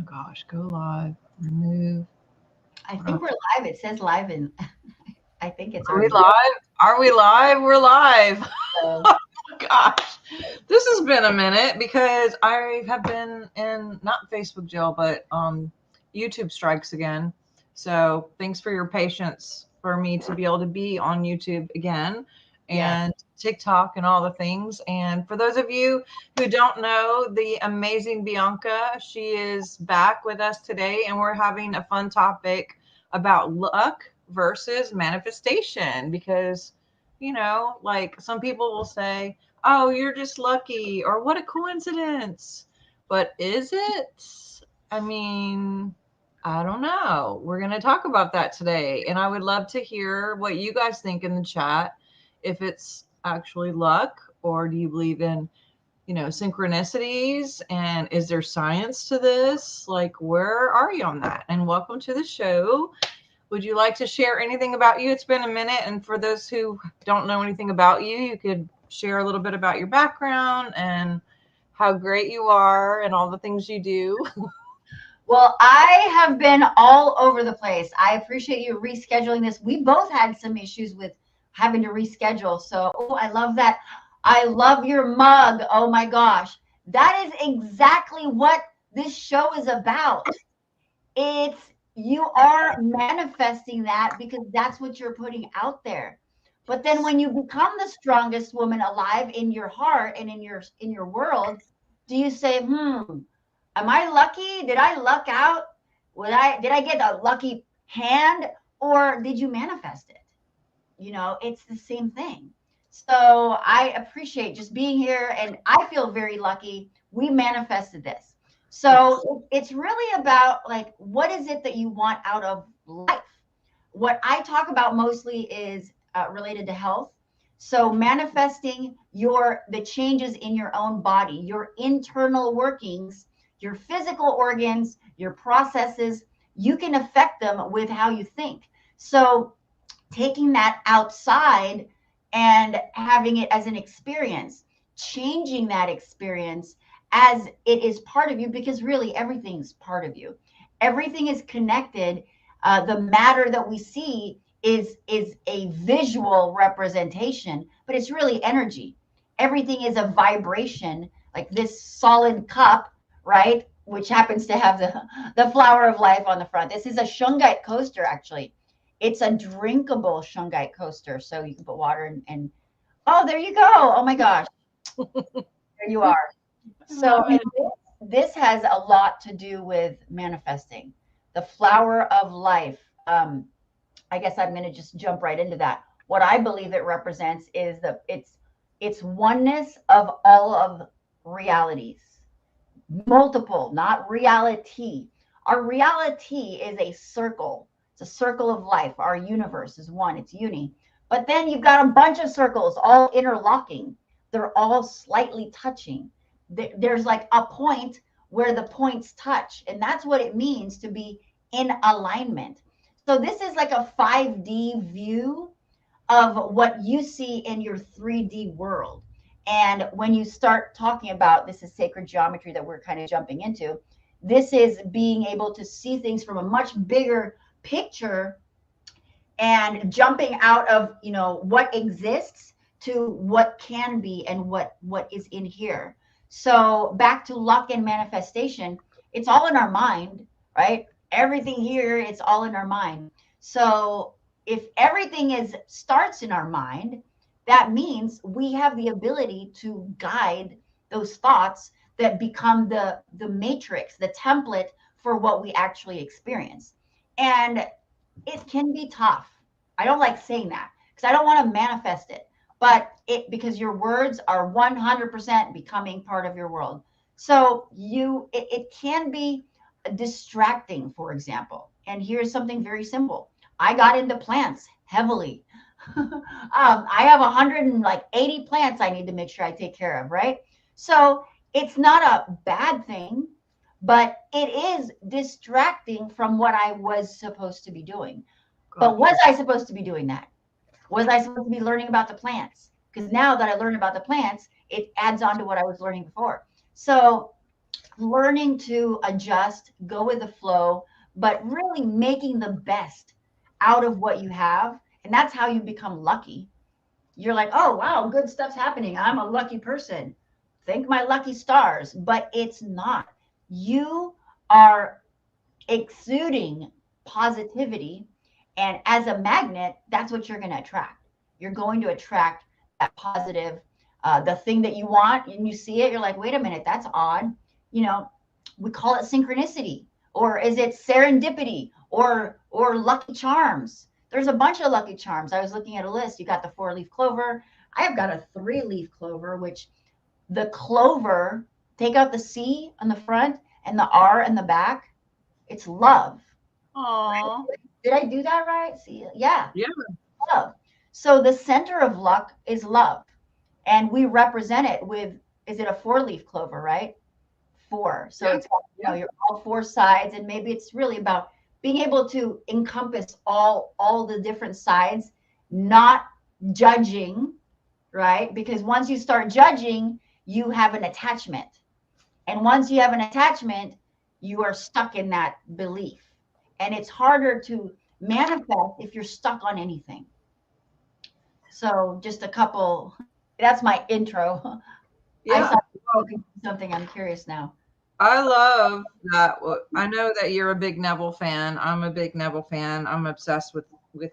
gosh, go live, remove. I Oh, think we're live. It says live, and I think it's are we already. live? Are we live? We're live. So, Gosh, this has been a minute because I have been in not Facebook jail, but YouTube strikes again. So thanks for your patience for me to be able to be on YouTube again yes. and TikTok and all the things. And for those of you who don't know the amazing Bianca, she is back with us today, and we're having a fun topic about luck versus manifestation because like some people will say, oh, you're just lucky, or what a coincidence. But is it? I mean, I don't know. We're going to talk about that today. And I would love to hear what you guys think in the chat. If it's actually luck, or do you believe in, synchronicities? And is there science to this? Like, where are you on that? And welcome to the show. Would you like to share anything about you? It's been a minute. And for those who don't know anything about you, you could share a little bit about your background and how great you are and all the things you do. Well, I have been all over the place. I appreciate you rescheduling this. We both had some issues with having to reschedule. So, oh, I love that. I love your mug. Oh my gosh. That is exactly what this show is about. It's you are manifesting that because that's what you're putting out there. But then when you become the strongest woman alive in your heart and in your world, do you say, am I lucky? Did I luck out? Did I get a lucky hand, or did you manifest it? It's the same thing. So I appreciate just being here, and I feel very lucky. We manifested this. Yes. So it's really about, like, what is it that you want out of life? What I talk about mostly is related to health. So manifesting the changes in your own body, your internal workings, your physical organs, your processes, you can affect them with how you think. So taking that outside and having it as an experience, changing that experience as it is part of you, because really everything's part of you. Everything is connected. The matter that we see is a visual representation, but it's really energy. Everything is a vibration, like this solid cup, right? Which happens to have the flower of life on the front. This is a shungite coaster, actually. It's a drinkable shungite coaster, so you can put water in, and oh, there you go. Oh my gosh, there you are. I So, love and it. this has a lot to do with manifesting the flower of life. I guess I'm going to just jump right into that. What I believe it represents is it's oneness of all of realities, multiple, not reality. Our reality is a circle. It's a circle of life. Our universe is one. It's uni. But then you've got a bunch of circles all interlocking. They're all slightly touching. There's like a point where the points touch, and that's what it means to be in alignment. So this is like a 5D view of what you see in your 3D world. And when you start talking about, this is sacred geometry that we're kind of jumping into, this is being able to see things from a much bigger picture and jumping out of, what exists to what can be and what is in here. So back to luck and manifestation, it's all in our mind, right? Everything here, it's all in our mind. So if everything is starts in our mind, that means we have the ability to guide those thoughts that become the matrix, the template for what we actually experience. And it can be tough. I don't like saying that because I don't want to manifest it, but because your words are 100% becoming part of your world. So it can be distracting, for example. And here's something very simple. I got into plants heavily. I have 180 plants I need to make sure I take care of, right? So it's not a bad thing, but it is distracting from what I was supposed to be doing. But was Gotcha. I supposed to be doing that? Was I supposed to be learning about the plants? Because now that I learned about the plants, it adds on to what I was learning before. So learning to adjust, go with the flow, but really making the best out of what you have. And that's how you become lucky. You're like, oh, wow, good stuff's happening. I'm a lucky person. Thank my lucky stars. But it's not. You are exuding positivity. And as a magnet, that's what you're going to attract. You're going to attract that positive, the thing that you want, and you see it, you're like, wait a minute, that's odd. You know, we call it synchronicity, or is it serendipity, or lucky charms? There's a bunch of lucky charms. I was looking at a list. You got the 4-leaf clover. I have got a 3-leaf clover, which the clover, take out the C on the front and the R in the back. It's love. Aww. Did I do that right? See, yeah, Yeah. love. So the center of luck is love. And we represent it with, is it a 4-leaf clover, right? 4. So Yeah. it's, you're all 4 sides. And maybe it's really about being able to encompass all the different sides, not judging, right? Because once you start judging, you have an attachment. And once you have an attachment, you are stuck in that belief. And it's harder to manifest if you're stuck on anything. So just a couple, that's my intro. I Yeah. saw something. I'm curious now. I love that. I know that you're a big Neville fan. I'm a big Neville fan. I'm obsessed with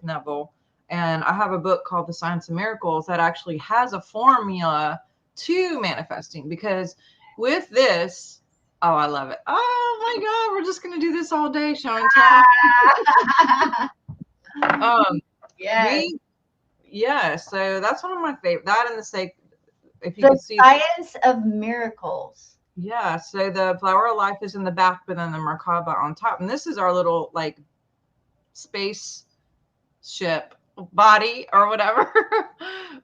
Neville. And I have a book called The Science of Miracles that actually has a formula to manifesting, because with this, oh, I love it. Oh my God, we're just going to do this all day, show and tell. Yes. Yeah, so that's one of my favorite. That and the sake, if you The can see. Science of Miracles. Yeah, so the flower of life is in the back, but then the Merkaba on top. And this is our little like space ship body or whatever.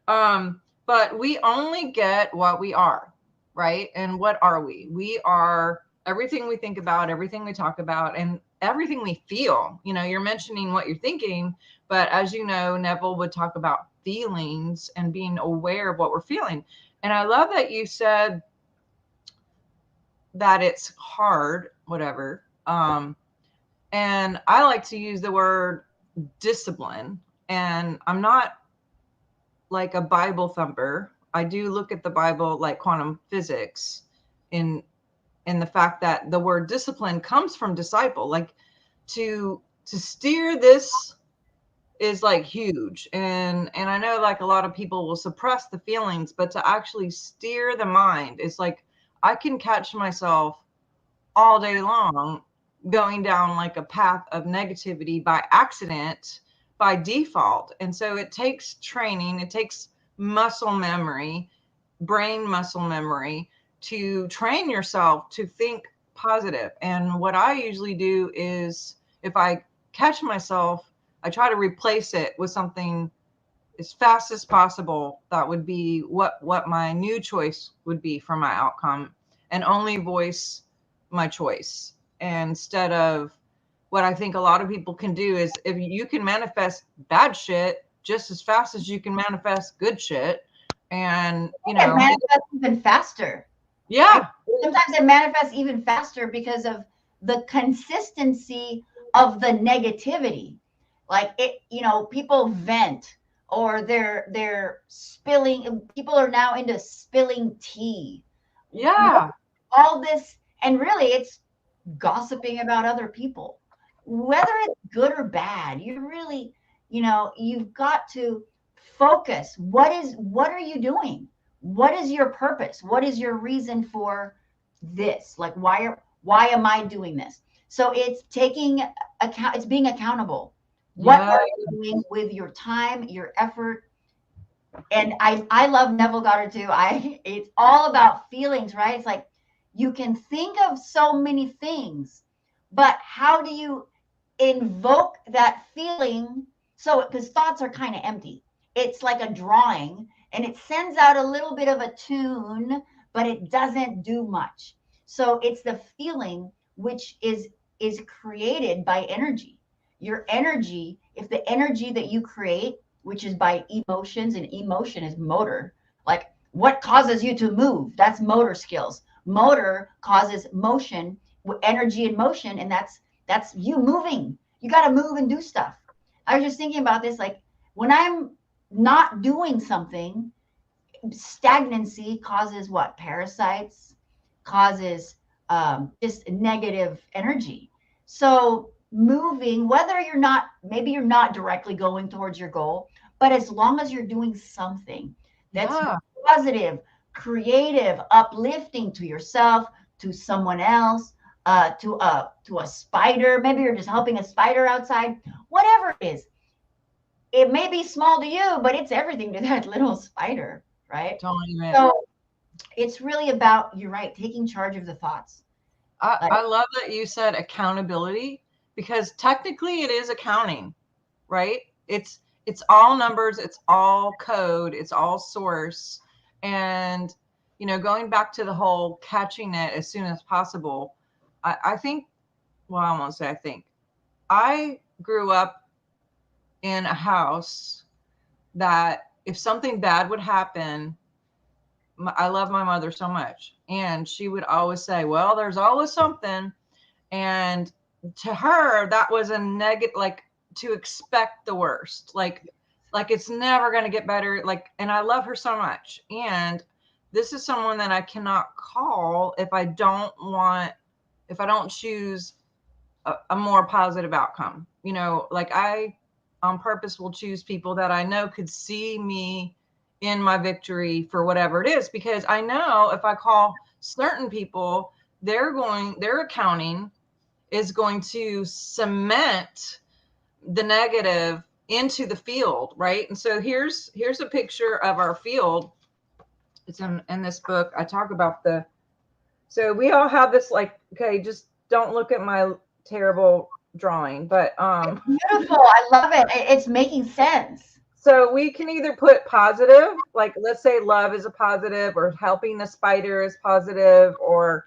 But we only get what we are, right? And what are we? We are everything we think about, everything we talk about, and everything we feel. You know, you're mentioning what you're thinking, but as you know, Neville would talk about feelings and being aware of what we're feeling. And I love that you said that it's hard, whatever. And I like to use the word discipline. And I'm not like a Bible thumper. I do look at the Bible like quantum physics in the fact that the word discipline comes from disciple. Like to steer this is like huge. And I know like a lot of people will suppress the feelings, but to actually steer the mind is like I can catch myself all day long going down like a path of negativity by accident, by default. And so it takes training, it takes muscle memory, brain muscle memory to train yourself to think positive. And what I usually do is if I catch myself, I try to replace it with something as fast as possible that would be what my new choice would be for my outcome, and only voice my choice instead of what I think a lot of people can do is if you can manifest bad shit just as fast as you can manifest good shit. And you It know, manifests even faster. yeah. Sometimes it manifests even faster because of the consistency of the negativity. Like it, people vent, or they're spilling. People are now into spilling tea. Yeah. All this, and really it's gossiping about other people. Whether it's good or bad, you really, you've got to focus. What are you doing? What is your purpose? What is your reason for this? Like why am I doing this? So it's taking account, it's being accountable. What Yeah. are you doing with your time, your effort? And I love Neville Goddard too. It's all about feelings, right? It's like you can think of so many things, but how do you invoke that feeling? So because thoughts are kind of empty, it's like a drawing, and it sends out a little bit of a tune, but it doesn't do much. So it's the feeling which is created by energy. Your energy, if the energy that you create, which is by emotions, and emotion is motor, like what causes you to move, that's motor skills. Motor causes motion, energy and motion, and that's you moving. You got to move and do stuff. I was just thinking about this, like when I'm not doing something, stagnancy causes what? Parasites, causes just negative energy. So moving, whether you're not, maybe you're not directly going towards your goal, but as long as you're doing something that's Yeah. positive, creative, uplifting to yourself, to someone else, to a spider. Maybe you're just helping a spider outside. Whatever it is, it may be small to you, but it's everything to that little spider, right? Don't even. So it's really about, you're right, taking charge of the thoughts. Like, I love that you said accountability, because technically it is accounting, right? It's all numbers, it's all code, it's all source. And going back to the whole catching it as soon as possible, I think, well, I won't say I think. I grew up in a house that if something bad would happen, I love my mother so much. And she would always say, well, there's always something. And to her, that was a negative, like to expect the worst, like it's never going to get better. Like, and I love her so much. And this is someone that I cannot call if I don't choose a more positive outcome. Like I on purpose will choose people that I know could see me in my victory for whatever it is, because I know if I call certain people, their accounting is going to cement the negative into the field, right? And so here's a picture of our field. It's in this book. I talk about so we all have this, like, okay, just don't look at my terrible drawing, but beautiful. I love it. It's making sense. so we can either put positive, like let's say love is a positive, or helping the spider is positive, or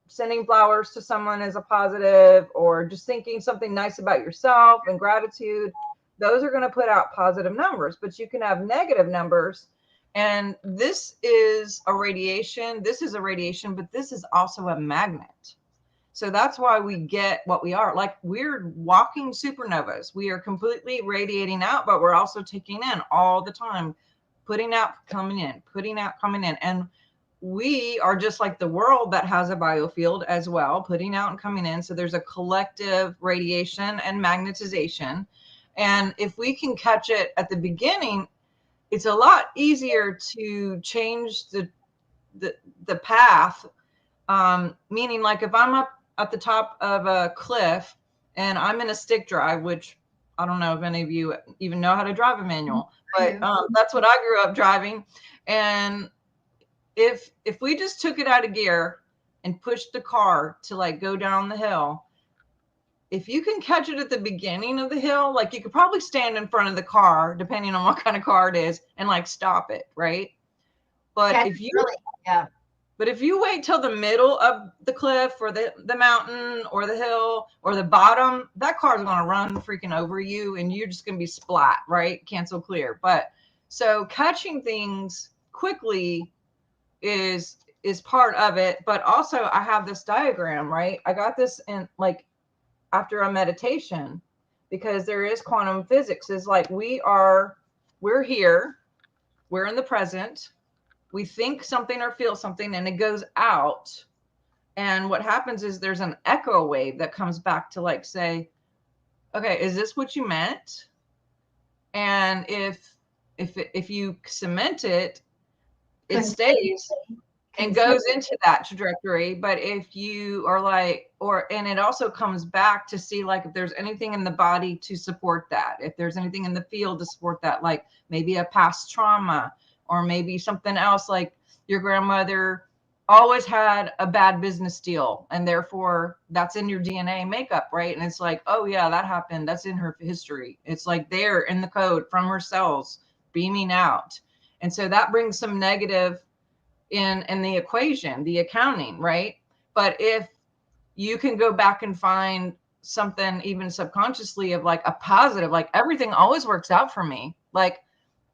sending flowers to someone is a positive, or just thinking something nice about yourself and gratitude. Those are going to put out positive numbers, but you can have negative numbers. And this is a radiation, but this is also a magnet. So that's why we get what we are. Like, we're walking supernovas. We are completely radiating out, but we're also taking in all the time, putting out, coming in, putting out, coming in. And we are just like the world that has a biofield as well, putting out and coming in. So there's a collective radiation and magnetization. And if we can catch it at the beginning, it's a lot easier to change the path. Meaning, like, if I'm up at the top of a cliff and I'm in a stick drive, which I don't know if any of you even know how to drive a manual, but that's what I grew up driving. And if we just took it out of gear and pushed the car to like go down the hill, if you can catch it at the beginning of the hill, like you could probably stand in front of the car, depending on what kind of car it is, and like stop it, right? But Yeah, if you really, yeah. But if you wait till the middle of the cliff or the mountain or the hill or the bottom, that car's going to run freaking over you and you're just going to be splat, right? Cancel clear. But so catching things quickly is part of it. But also I have this diagram, right? I got this in like after a meditation, because there is quantum physics. Is like we're here, we're in the present, we think something or feel something, and it goes out. And what happens is there's an echo wave that comes back to like say, okay, is this what you meant? And if you cement it, it stays and goes into that trajectory. But if you are like, and it also comes back to see like if there's anything in the body to support that, if there's anything in the field to support that, like maybe a past trauma, or maybe something else, like your grandmother always had a bad business deal and therefore that's in your DNA makeup, right? And it's like, oh yeah, that happened, that's in her history. It's like there in the code from her cells beaming out. And so that brings some negative in the equation, the accounting, right? But if you can go back and find something even subconsciously of like a positive, like everything always works out for me. Like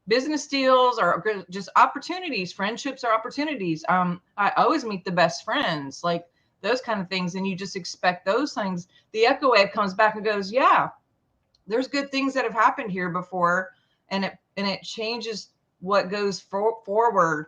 business deals or just opportunities. Friendships are opportunities. I always meet the best friends, like those kind of things. And you just expect those things. The echo wave comes back and goes, yeah, there's good things that have happened here before. And it changes what goes forward.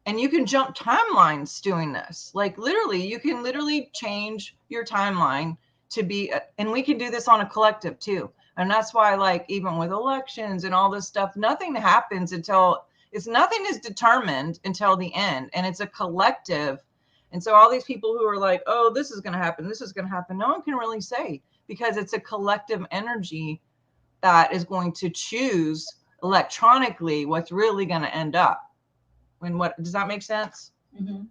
And you can jump timelines doing this. Like literally, you can literally change your timeline to be, and we can do this on a collective too. And that's why, like, even with elections and all this stuff, nothing happens until nothing is determined until the end. And it's a collective. And so all these people who are like, oh, this is going to happen, this is going to happen, no one can really say, because it's a collective energy that is going to choose electronically what's really going to end up. When what does that make sense? Mm-hmm.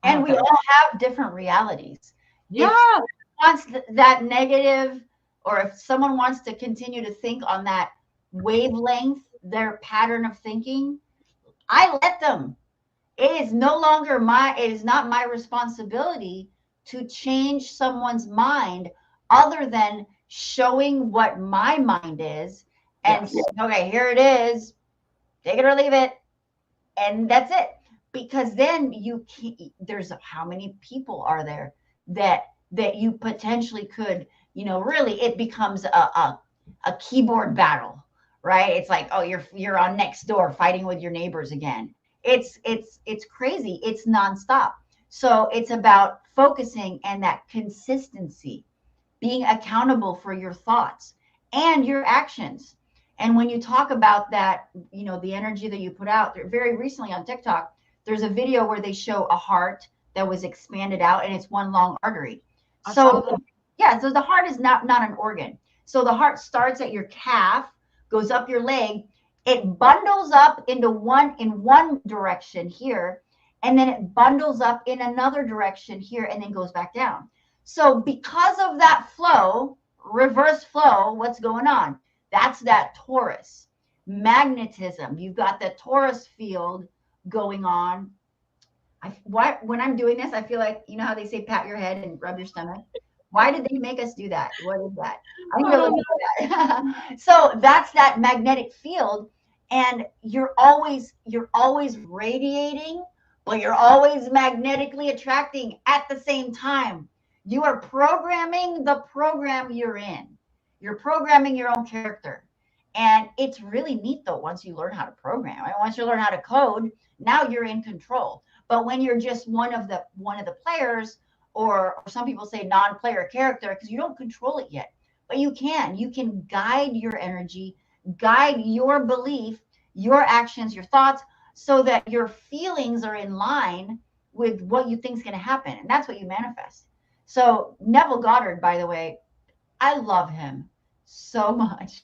And we all have different realities. Yeah. If wants that negative, or if someone wants to continue to think on that wavelength, their pattern of thinking, I let them. It is no longer it is not my responsibility to change someone's mind, other than showing what my mind is and saying, okay, here it is, take it or leave it. And that's it. Because then there's how many people are there that you potentially could, really, it becomes a keyboard battle, right? It's like, oh, you're on next door fighting with your neighbors again. It's crazy. It's nonstop. So it's about focusing and that consistency, being accountable for your thoughts and your actions. And when you talk about that, the energy that you put out there, very recently on TikTok, there's a video where they show a heart that was expanded out, and it's one long artery. So the heart is not an organ. So the heart starts at your calf, goes up your leg, it bundles up in one direction here, and then it bundles up in another direction here, and then goes back down. So because of that flow, reverse flow, what's going on? That's that Taurus magnetism. You've got the Taurus field going on. When I'm doing this, I feel like, how they say pat your head and rub your stomach. Why did they make us do that? What is that? I really know that. So that's that magnetic field, and you're always radiating, but you're always magnetically attracting at the same time. You are programming the program you're in. You're programming your own character. And it's really neat, though, once you learn how to program. Right? Once you learn how to code, now you're in control. But when you're just one of the players, or some people say non-player character, because you don't control it yet. But you can guide your energy, guide your belief, your actions, your thoughts, so that your feelings are in line with what you think is going to happen. And that's what you manifest. So Neville Goddard, by the way, I love him so much.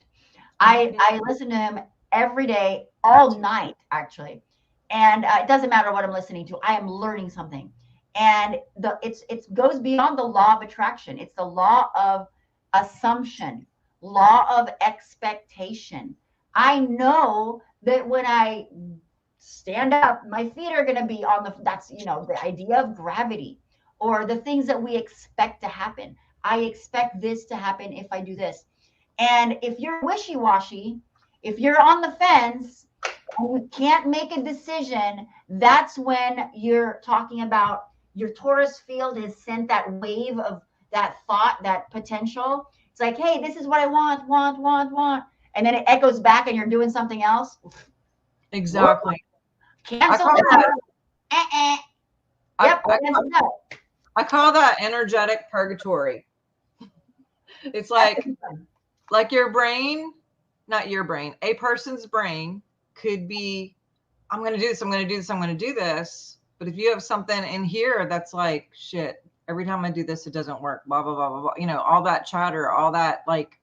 I listen to him every day, all night, actually. And it doesn't matter what I'm listening to. I am learning something. And it goes beyond the law of attraction. It's the law of assumption, law of expectation. I know that when I stand up, my feet are going to be on that's, the idea of gravity, or the things that we expect to happen. I expect this to happen if I do this. And if you're wishy-washy, if you're on the fence and you can't make a decision, that's when you're talking about your Taurus field has sent that wave of that thought, that potential. It's like, hey, this is what I want. And then it echoes back and you're doing something else. Exactly. Cancel that. Yep. I call that energetic purgatory. It's like your brain, not your brain, a person's brain could be, I'm going to do this, I'm going to do this, I'm going to do this. But if you have something in here that's like, shit, every time I do this, it doesn't work, blah, blah, blah, blah, blah, all that chatter, all that, like,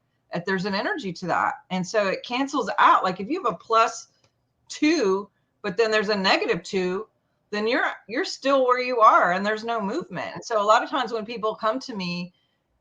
there's an energy to that. And so it cancels out. Like if you have a +2, but then there's a -2, then you're still where you are and there's no movement. And so a lot of times when people come to me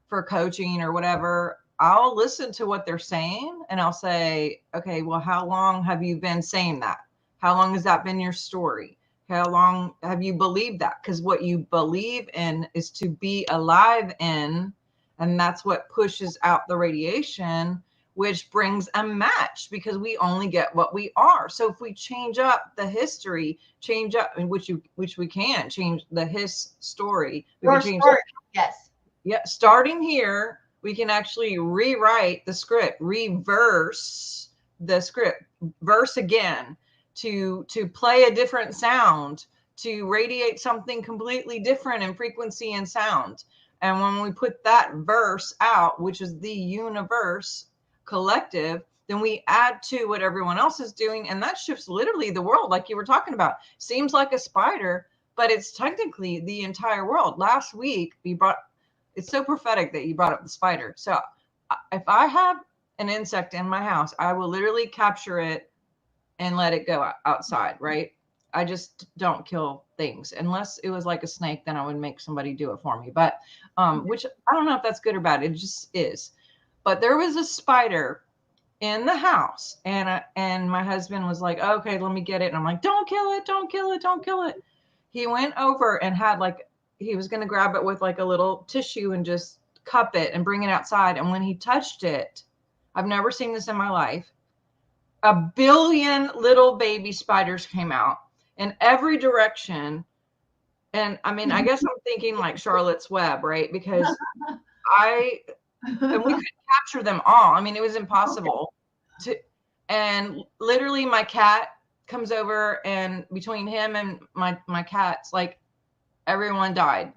for coaching or whatever, I'll listen to what they're saying and I'll say, okay, well, how long have you been saying that? How long has that been your story? How long have you believed that? Because what you believe in is to be alive in, and that's what pushes out the radiation. which brings a match because we only get what we are. So if we change up the history, change up, which we can change the his story. We Your can change story. Yes. yeah, starting here, we can actually rewrite the script, reverse the script, verse again, to play a different sound, to radiate something completely different in frequency and sound. And when we put that verse out, which is the universe collective, then we add to what everyone else is doing, and that shifts literally the world, like you were talking about. Seems like a spider, but it's technically the entire world. Last week, we brought, it's so prophetic that you brought up the spider. So if I have an insect in my house, I will literally capture it and let it go outside, right? I just don't kill things unless it was like a snake. Then I would make somebody do it for me. But which I don't know if that's good or bad. It just is. But there was a spider in the house, and my husband was like, "Okay, let me get it." And I'm like, "Don't kill it! Don't kill it! Don't kill it!" He went over and had like, he was going to grab it with like a little tissue and just cup it and bring it outside. And when he touched it, I've never seen this in my life. 1 billion little baby spiders came out in every direction. And I mean, I guess I'm thinking like Charlotte's Web, right? Because and we couldn't capture them all. I mean, it was impossible to, and literally my cat comes over, and between him and my cats, like everyone died.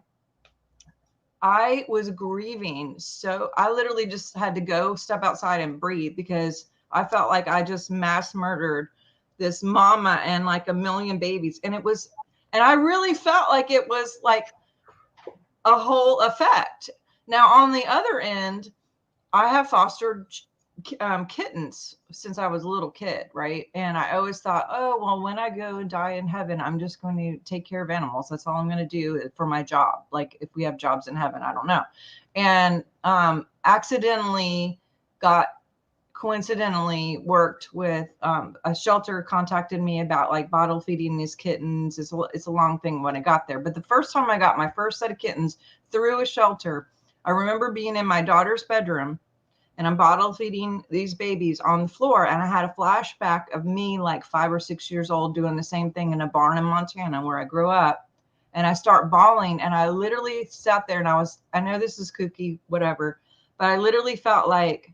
I was grieving. So I literally just had to go step outside and breathe because I felt like I just mass murdered this mama and like 1 million babies. And it was, and I really felt like it was like a whole effect. Now, on the other end, I have fostered kittens since I was a little kid, right? And I always thought, oh, well, when I go and die in heaven, I'm just going to take care of animals. That's all I'm going to do for my job. Like if we have jobs in heaven, I don't know. And accidentally coincidentally worked with a shelter contacted me about like bottle feeding these kittens. It's a long thing when I got there. But the first time I got my first set of kittens through a shelter, I remember being in my daughter's bedroom and I'm bottle feeding these babies on the floor. And I had a flashback of me like 5 or 6 years old doing the same thing in a barn in Montana where I grew up. And I start bawling, and I literally sat there and I know this is kooky, whatever, but I literally felt like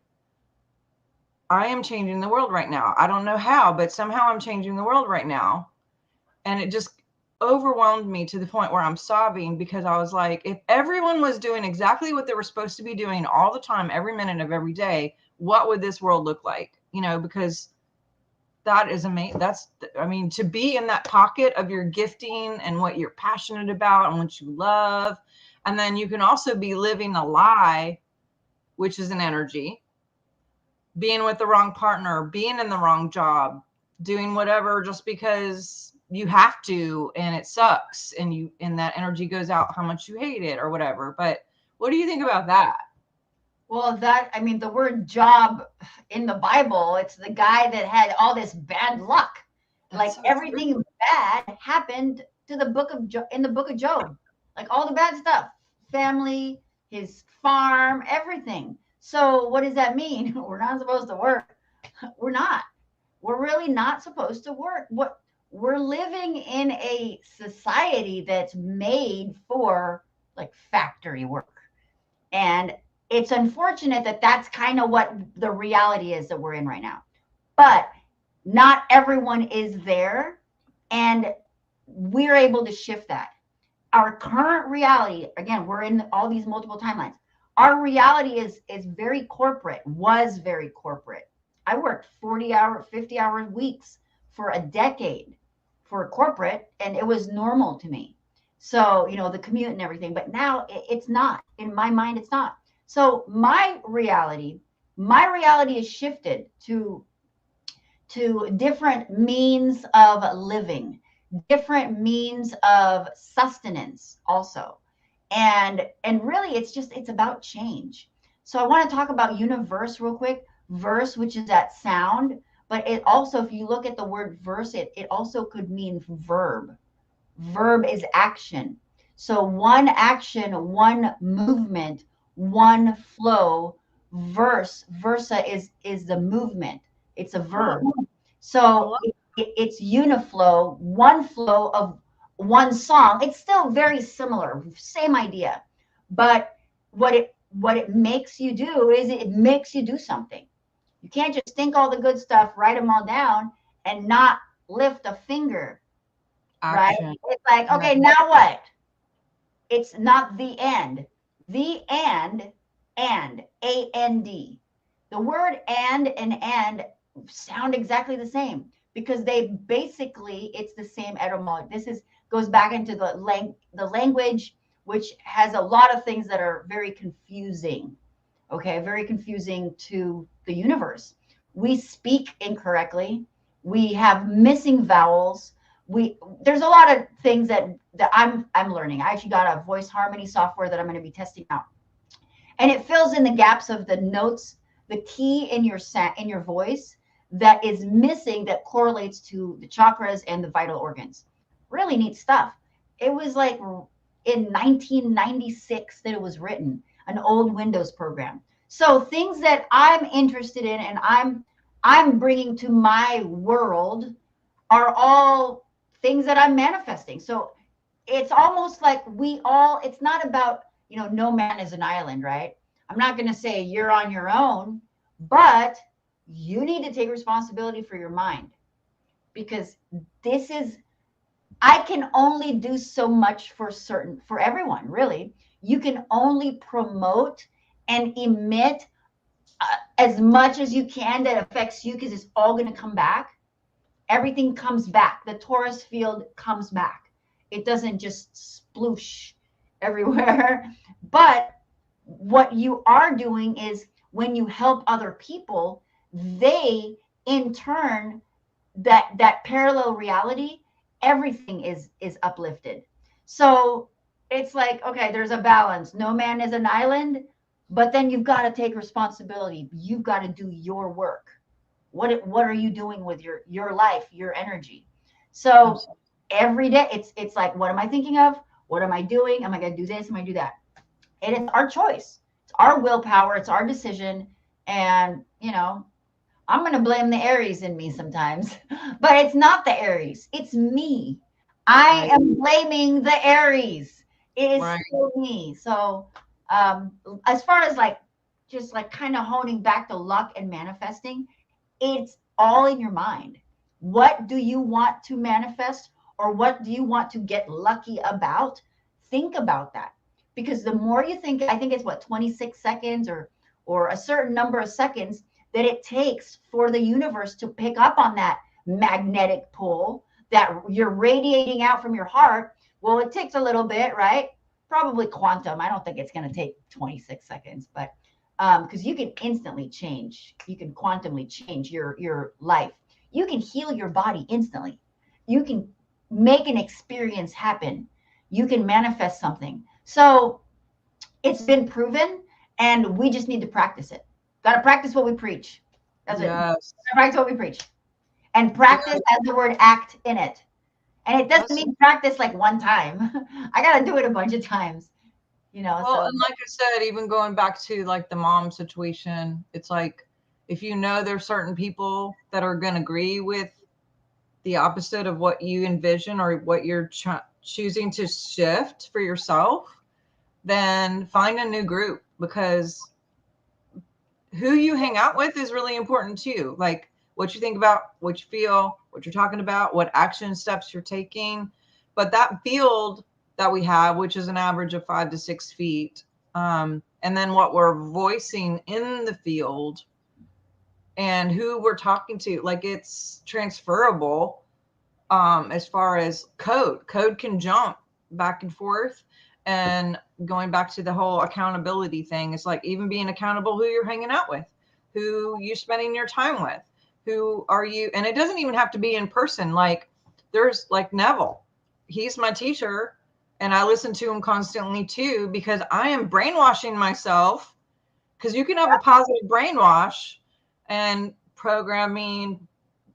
I am changing the world right now. I don't know how, but somehow I'm changing the world right now. And it just overwhelmed me to the point where I'm sobbing because I was like, if everyone was doing exactly what they were supposed to be doing all the time, every minute of every day, what would this world look like? You know, because that is amazing. I mean, to be in that pocket of your gifting and what you're passionate about and what you love. And then you can also be living a lie, which is an energy, being with the wrong partner, being in the wrong job, doing whatever just because you have to and it sucks and that energy goes out how much you hate it or whatever. But what do you think about that? Well, I mean, the word job in the Bible, it's the guy that had all this bad luck. Like so everything bad happened to in the book of Job. Like all the bad stuff, family, his farm, everything. So what does that mean? We're not supposed to work. We're not. We're really not supposed to work. What we're living in a society that's made for like factory work. And it's unfortunate that that's kind of what the reality is that we're in right now. But not everyone is there. And we're able to shift that. Our current reality, again, we're in all these multiple timelines. Our reality is very corporate, was very corporate. I worked 40-hour, 50-hour weeks for a decade for corporate, and it was normal to me. So, you know, the commute and everything, but now it's not. In my mind, it's not. So my reality is shifted to different means of living, different means of sustenance also. And really it's about change. So I want to talk about universe real quick. Verse, which is that sound, but it also, if you look at the word verse, it also could mean verb. Verb is action. So one action, one movement, one flow, Versa is the movement. It's a verb. Oh, I So love it's uniflow, one flow of one song. It's still very similar, same idea. But what it makes you do is it makes you do something. You can't just think all the good stuff, write them all down, and not lift a finger, right? action. It's like, Yeah. okay, now what? It's not the end. The and and the word and sound exactly the same because they basically it's the same etymology. This is goes back into the language, which has a lot of things that are very confusing. Okay, very confusing to the universe. We speak incorrectly. We have missing vowels. We There's a lot of things that I'm learning. I actually got a voice harmony software that I'm going to be testing out, and it fills in the gaps of the notes, the key in your voice that is missing that correlates to the chakras and the vital organs. Really neat stuff. It was like in 1996 that it was written, an old Windows program. So things that I'm interested in and I'm bringing to my world are all things that I'm manifesting. So it's almost like it's not about, no man is an island, right? I'm not going to say you're on your own, but you need to take responsibility for your mind because this is, I can only do so much for everyone, really. You can only promote and emit as much as you can that affects you because it's all going to come back. Everything comes back. The Taurus field comes back. It doesn't just sploosh everywhere. But what you are doing is when you help other people, they in turn, that parallel reality, everything is uplifted. So it's like, okay, there's a balance. No man is an island, but then you've got to take responsibility. You've got to do your work. What are you doing with your life, your energy? So Absolutely. every day it's like, what am I thinking of? What am I doing? Am I going to do this? Am I do that? And it's our choice. It's our willpower. It's our decision. And I'm going to blame the Aries in me sometimes, but it's not the Aries. It's me. I Right. am blaming the Aries. It is Right. still me. So, as far as like, just like kind of honing back to luck and manifesting, it's all in your mind. What do you want to manifest or what do you want to get lucky about? Think about that. Because the more you think, I think it's what, 26 seconds or a certain number of seconds that it takes for the universe to pick up on that magnetic pull that you're radiating out from your heart. Well, it takes a little bit, right? Probably quantum. I don't think it's going to take 26 seconds, but because you can instantly change, you can quantumly change your life. You can heal your body instantly. You can make an experience happen. You can manifest something. So it's been proven, and we just need to practice it. Got to practice what we preach. That's it. Yes. Practice what we preach, and Yeah. practice has the word act in it. And it doesn't That's mean practice like one time. I got to do it a bunch of times. well, So and like I said, even going back to like the mom situation, it's like if you know there's certain people that are going to agree with the opposite of what you envision or what you're choosing to shift for yourself, then find a new group because who you hang out with is really important too. Like what you think about, what you feel, what you're talking about, what action steps you're taking. But that field that we have, which is an average of 5 to 6 feet, and then what we're voicing in the field and who we're talking to, like it's transferable. As far as code can jump back and forth. And going back to the whole accountability thing, it's like even being accountable who you're hanging out with, who you spending your time with, who are you, and it doesn't even have to be in person. Like there's like Neville, he's my teacher, and I listen to him constantly too because I am brainwashing myself. Because you can have a positive brainwash and programming,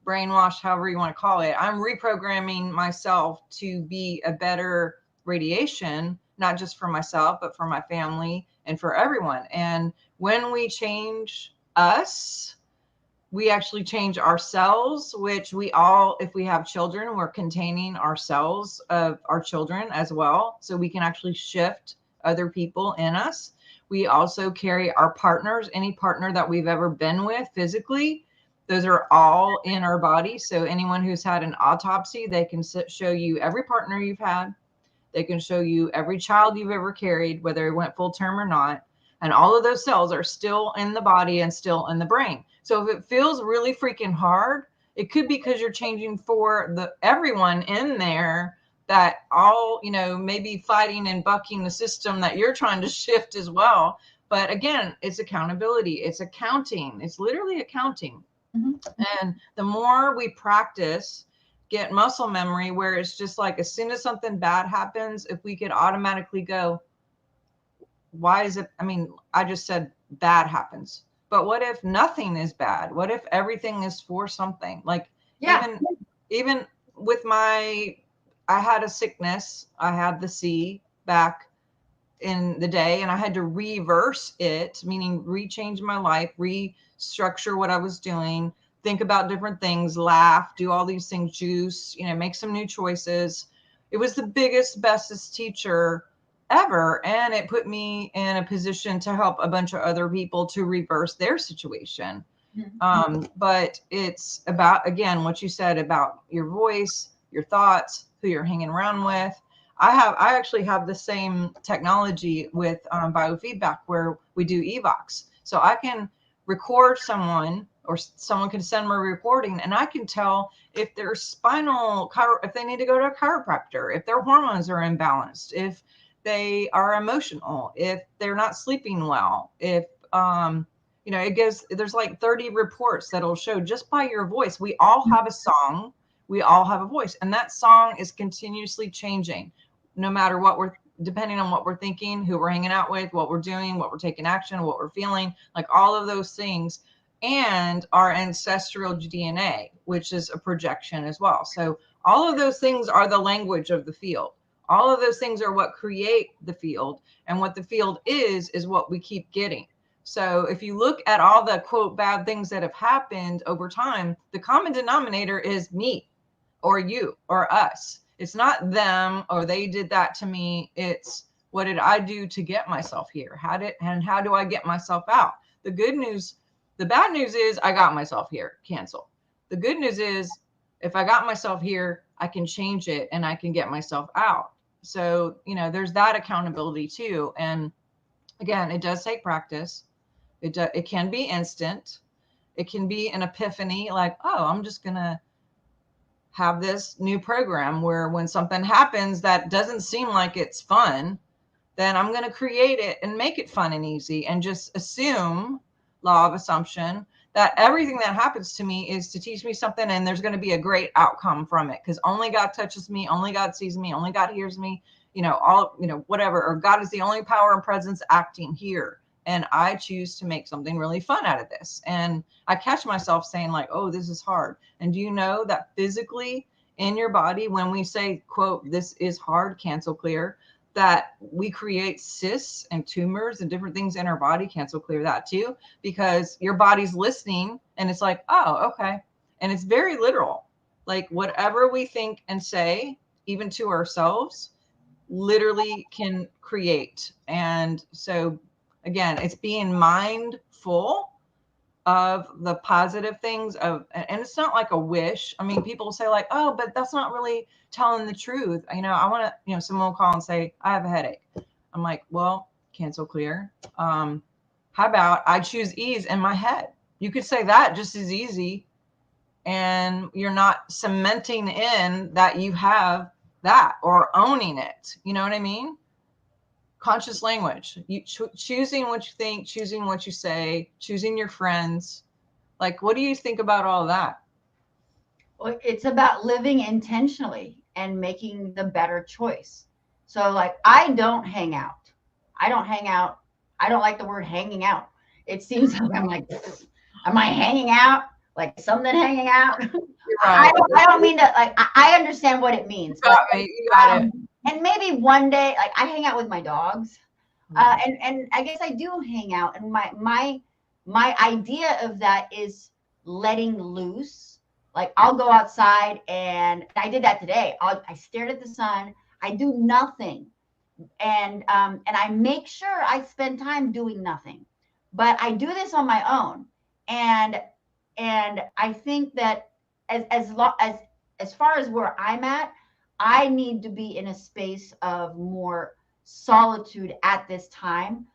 brainwash, however you want to call it. I'm reprogramming myself to be a better radiation, not just for myself, but for my family and for everyone. And when we change us, we actually change ourselves, which we all, if we have children, we're containing ourselves of our children as well. So we can actually shift other people in us. We also carry our partners, any partner that we've ever been with physically. Those are all in our body. So anyone who's had an autopsy, they can show you every partner you've had. They can show you every child you've ever carried, whether it went full term or not. And all of those cells are still in the body and still in the brain. So if it feels really freaking hard, it could be because you're changing for the everyone in there that all, you know, maybe fighting and bucking the system that you're trying to shift as well. But again, it's accountability. It's accounting. It's literally accounting. And the more we practice, get muscle memory, where it's just like as soon as something bad happens, if we could automatically go, why is it? I mean, I just said bad happens, but what if nothing is bad? What if everything is for something? Like even with I had a sickness, I had the C back in the day, and I had to reverse it, meaning rechange my life, restructure what I was doing, think about different things, laugh, do all these things, juice, you know, make some new choices. It was the biggest, bestest teacher ever. And it put me in a position to help a bunch of other people to reverse their situation. But it's about, again, what you said about your voice, your thoughts, who you're hanging around with. I actually have the same technology with biofeedback where we do evox. So I can record someone, or someone can send me a recording, and I can tell if their if they need to go to a chiropractor, if their hormones are imbalanced, if they are emotional, if they're not sleeping well, if, you know, there's like 30 reports that'll show just by your voice. We all have a song. We all have a voice, and that song is continuously changing no matter what depending on what we're thinking, who we're hanging out with, what we're doing, what we're taking action, what we're feeling, like all of those things, and our ancestral DNA, which is a projection as well. So all of those things are the language of the field. All of those things are what create the field, and what the field is what we keep getting. So if you look at all the quote bad things that have happened over time, the common denominator is me or you or us. It's not them or they did that to me. It's what did I do to get myself here? How do I get myself out? The bad news is I got myself here. Cancel. The good news is if I got myself here, I can change it and I can get myself out. So, you know, there's that accountability too. And again, it does take practice. It can be instant. It can be an epiphany, like, oh, I'm just going to have this new program where when something happens that doesn't seem like it's fun, then I'm going to create it and make it fun and easy, and just assume, law of assumption, that everything that happens to me is to teach me something, and there's going to be a great outcome from it, because only God touches me, only God sees me, only God hears me, you know, all, you know, whatever, or God is the only power and presence acting here. And I choose to make something really fun out of this. And I catch myself saying like, oh, this is hard. And do you know that physically in your body, when we say, quote, this is hard, cancel clear, that we create cysts and tumors and different things in our body, cancel clear that too, because your body's listening and it's like, oh, okay. And it's very literal. Like whatever we think and say, even to ourselves, literally can create. And so again, it's being mindful of the positive things and it's not like a wish. I mean, people say like, oh, but that's not really telling the truth. You know, I want to, you know, someone will call and say, I have a headache. I'm like, well, cancel clear. How about I choose ease in my head? You could say that just as easy. And you're not cementing in that you have that or owning it. You know what I mean? Conscious language, choosing what you think, choosing what you say, choosing your friends. Like, what do you think about all that? Well, it's about living intentionally and making the better choice. So like, I don't hang out. I don't like the word hanging out. It seems like I'm like, am I hanging out? Like something hanging out? Right. I don't mean to, like, I understand what it means. But, you got it. And maybe one day, like I hang out with my dogs. And I guess I do hang out, and my idea of that is letting loose. Like I'll go outside, and I did that today. I stared at the sun. I do nothing, and I make sure I spend time doing nothing. But I do this on my own, and I think that as far as where I'm at, I need to be in a space of more solitude at this time.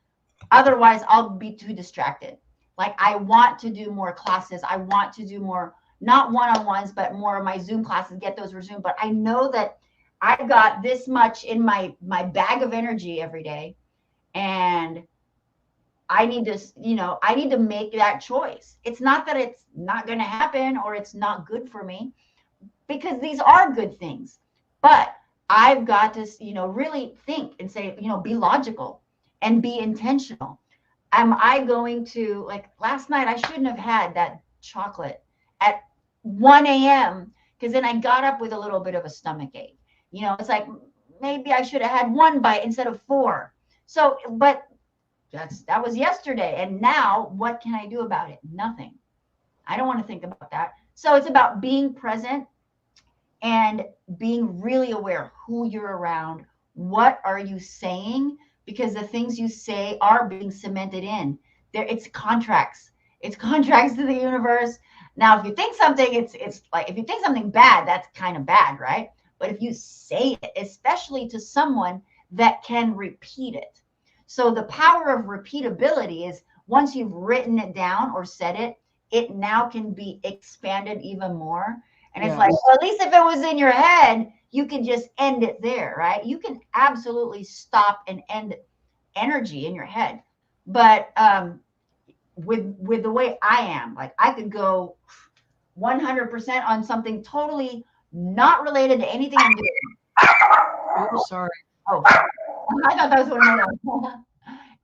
Otherwise, I'll be too distracted. Like I want to do more classes. I want to do more, not one-on-ones, but more of my Zoom classes, get those resumed. But I know that I've got this much in my bag of energy every day. And I need to, I need to make that choice. It's not that it's not going to happen or it's not good for me, because these are good things. But I've got to, really think and say, be logical and be intentional. Am I going to, like last night, I shouldn't have had that chocolate at 1 a.m. because then I got up with a little bit of a stomach ache. It's like maybe I should have had one bite instead of four. So, but that was yesterday. And now what can I do about it? Nothing. I don't want to think about that. So it's about being present and being really aware who you're around. What are you saying? Because the things you say are being cemented in there. It's contracts. It's contracts to the universe. Now, if you think something, it's like, if you think something bad, that's kind of bad, right? But if you say it, especially to someone that can repeat it. So the power of repeatability is once you've written it down or said it, it now can be expanded even more. And it's like, well, at least if it was in your head, you can just end it there, right? You can absolutely stop and end energy in your head. But with the way I am, like I could go 100% on something totally not related to anything I'm doing. Oh, sorry. Oh, I thought that was one of those.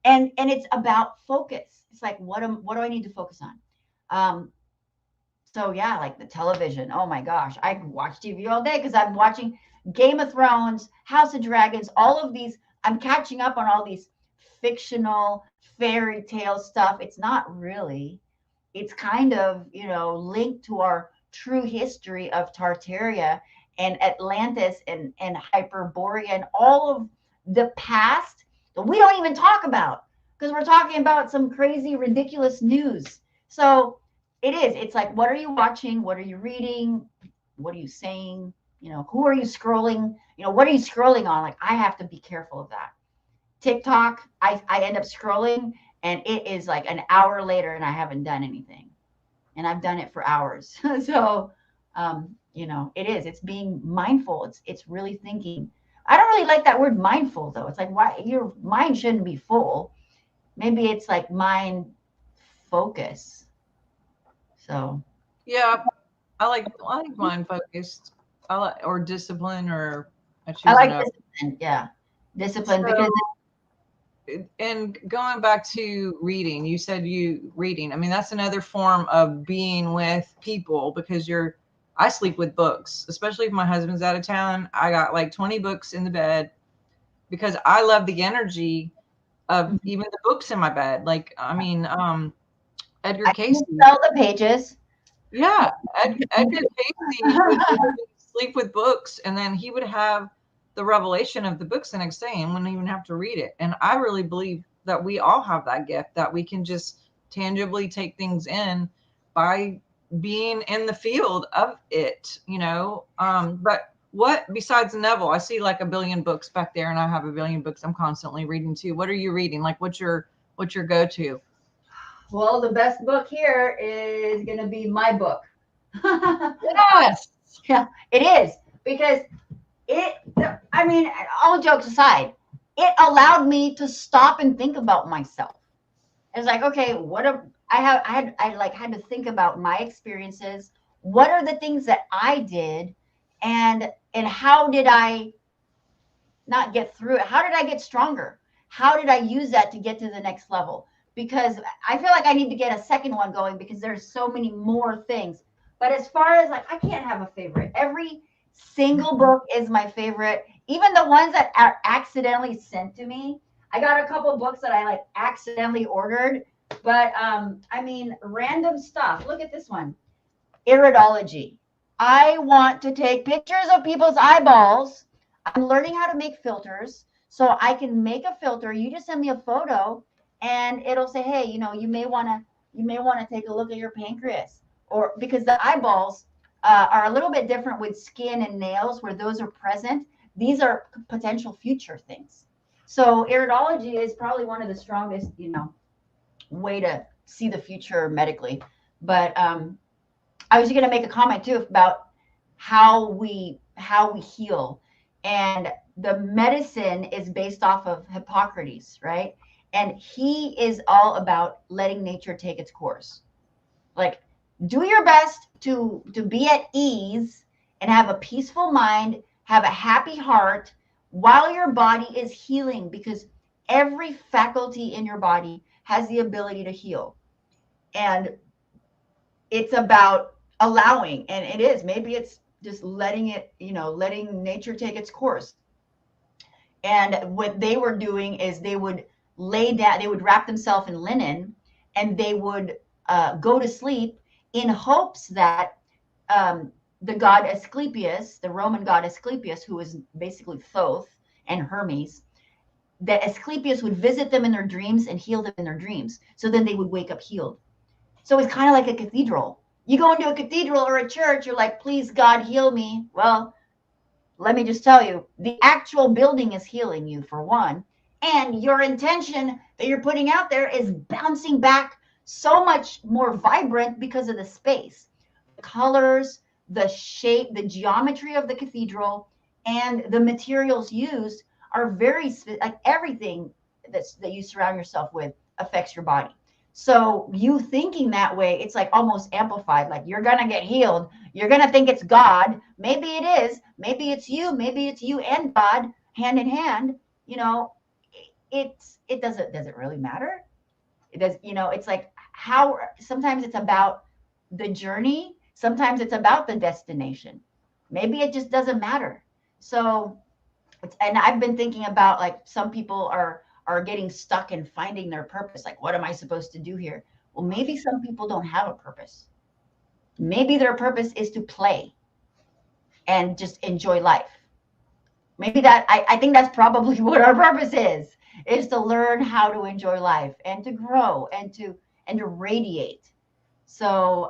And it's about focus. It's like, what do I need to focus on? So yeah, like the television. Oh my gosh, I watch TV all day because I'm watching Game of Thrones, House of Dragons, all of these. I'm catching up on all these fictional fairy tale stuff. It's not really. It's kind of, linked to our true history of Tartaria and Atlantis and Hyperborea and all of the past that we don't even talk about because we're talking about some crazy, ridiculous news. So it is. It's like, what are you watching? What are you reading? What are you saying? Who are you scrolling? What are you scrolling on? Like, I have to be careful of that. TikTok, I end up scrolling and it is like an hour later and I haven't done anything. And I've done it for hours. So, it is. It's being mindful. It's really thinking. I don't really like that word mindful, though. It's like, why your mind shouldn't be full. Maybe it's like mind focus. So Yeah, I like mind focused. I like, or discipline, or I choose I like another. discipline. Yeah, discipline because And going back to reading, you said you reading. I mean, that's another form of being with people because I sleep with books, especially if my husband's out of town. I got like 20 books in the bed because I love the energy of even the books in my bed. Like, I mean, Edgar I can Casey. sell the pages. Yeah, Edgar Casey would sleep with books, and then he would have the revelation of the books the next day and wouldn't even have to read it. And I really believe that we all have that gift, that we can just tangibly take things in by being in the field of it, But what besides Neville? I see like a billion books back there, and I have a billion books I'm constantly reading too. What are you reading? Like, what's your go-to? Well, the best book here is going to be my book. Yes. Yeah, it is because I mean, all jokes aside, it allowed me to stop and think about myself. It's like, okay, I had to think about my experiences. What are the things that I did, and how did I not get through it? How did I get stronger? How did I use that to get to the next level? Because I feel like I need to get a second one going because there's so many more things. But as far as like, I can't have a favorite. Every single book is my favorite. Even the ones that are accidentally sent to me, I got a couple books that I like accidentally ordered, but I mean, random stuff. Look at this one. Iridology. I want to take pictures of people's eyeballs. I'm learning how to make filters so I can make a filter. You just send me a photo and it'll say, hey, you may want to take a look at your pancreas, or because the eyeballs are a little bit different with skin and nails where those are present. These are potential future things. So iridology is probably one of the strongest, way to see the future medically. But I was going to make a comment too about how we heal, and the medicine is based off of Hippocrates, right? And he is all about letting nature take its course. Like, do your best to be at ease and have a peaceful mind, have a happy heart while your body is healing, because every faculty in your body has the ability to heal. And it's about allowing, and it is, maybe it's just letting it, letting nature take its course. And what they were doing is they would lay down, they would wrap themselves in linen, and they would go to sleep in hopes that the god Asclepius, the Roman god Asclepius, who was basically Thoth and Hermes, that Asclepius would visit them in their dreams and heal them in their dreams. So then they would wake up healed. So it's kind of like a cathedral. You go into a cathedral or a church, you're like, please, God, heal me. Well, let me just tell you, the actual building is healing you, for one. And your intention that you're putting out there is bouncing back so much more vibrant because of the space, the colors, the shape, the geometry of the cathedral, and the materials used are very, like everything that you surround yourself with affects your body. So you thinking that way, it's like almost amplified, like you're going to get healed. You're going to think it's God. Maybe it is. Maybe it's you. Maybe it's you and God hand in hand. You know, it does it really matter? It does, it's like how sometimes it's about the journey. Sometimes it's about the destination. Maybe it just doesn't matter. So, and I've been thinking about, like, some people are getting stuck in finding their purpose. Like, what am I supposed to do here? Well, maybe some people don't have a purpose. Maybe their purpose is to play and just enjoy life. Maybe I think that's probably what our purpose is to learn how to enjoy life and to grow and to radiate. So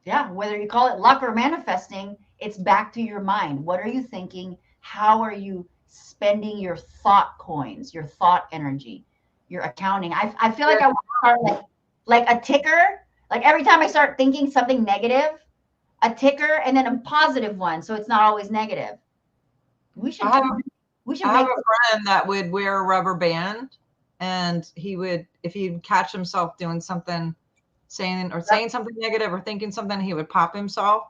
yeah, whether you call it luck or manifesting, it's back to your mind. What are you thinking? How are you spending your thought coins, your thought energy, your accounting? I feel like I want to start like a ticker. Like every time I start thinking something negative, a ticker, and then a positive one, so it's not always negative. We should I have, we should I have make a friend that would wear a rubber band, and he would, if he'd catch himself doing something, saying something negative or thinking something, he would pop himself,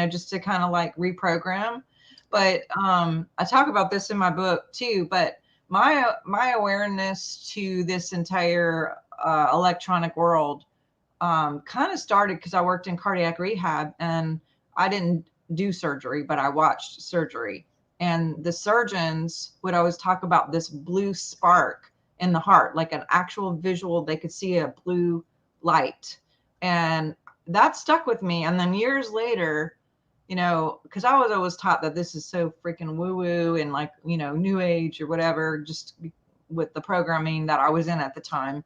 just to kind of like reprogram. But I talk about this in my book too. But my awareness to this entire electronic world kind of started because I worked in cardiac rehab, and I didn't do surgery, but I watched surgery. And the surgeons would always talk about this blue spark in the heart, like an actual visual. They could see a blue light. And that stuck with me. And then years later, because I was always taught that this is so freaking woo woo and like, new age or whatever, just with the programming that I was in at the time.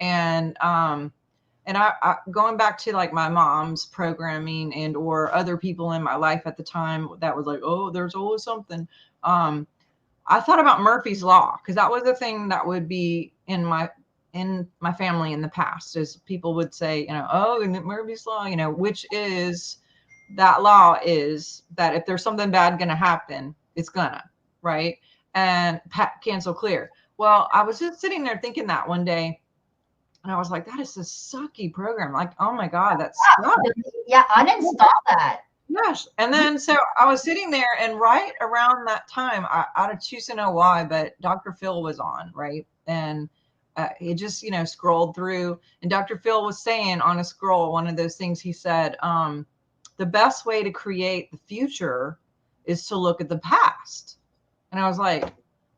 And I going back to like my mom's programming and or other people in my life at the time that was like, oh, there's always something. I thought about Murphy's Law, because that was the thing that would be in my family in the past, is people would say, oh, and Murphy's Law, which is, that law is that if there's something bad going to happen, it's gonna, right? And cancel clear. Well, I was just sitting there thinking that one day, and I was like, that is a sucky program. Like, oh my God, that's yeah, uninstall that. Yes. And then so I was sitting there, and right around that time, I don't choose to know why, but Dr. Phil was on, right? And it just, scrolled through, and Dr. Phil was saying on a scroll, one of those things he said, the best way to create the future is to look at the past. And I was like,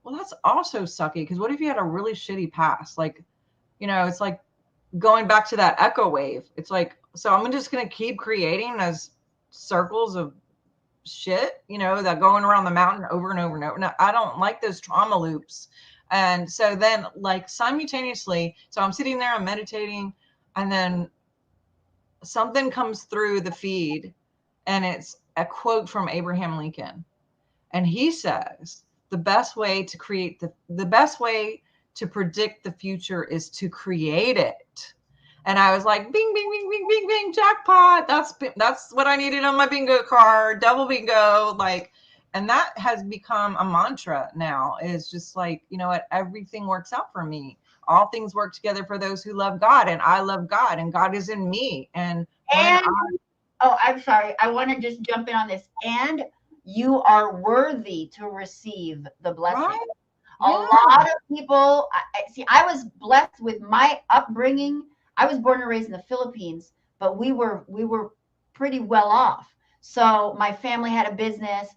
well, that's also sucky, because what if you had a really shitty past? Like, it's like going back to that echo wave. It's like, so I'm just going to keep creating those circles of shit, that going around the mountain over and over and over. No, I don't like those trauma loops. And so then, like, simultaneously, so I'm sitting there, I'm meditating, and then something comes through the feed, and it's a quote from Abraham Lincoln. And he says, the best way to create the best way to predict the future is to create it. And I was like, bing, bing, bing, bing, bing, bing, jackpot. That's what I needed on my bingo card, double bingo. Like, and that has become a mantra now, is just like, you know what, everything works out for me. All things work together for those who love God, and I love God, and God is in me. And oh, I'm sorry. I want to just jump in on this. And you are worthy to receive the blessing. Right? A lot of people, see, I was blessed with my upbringing. I was born and raised in the Philippines, but we were pretty well off. So my family had a business,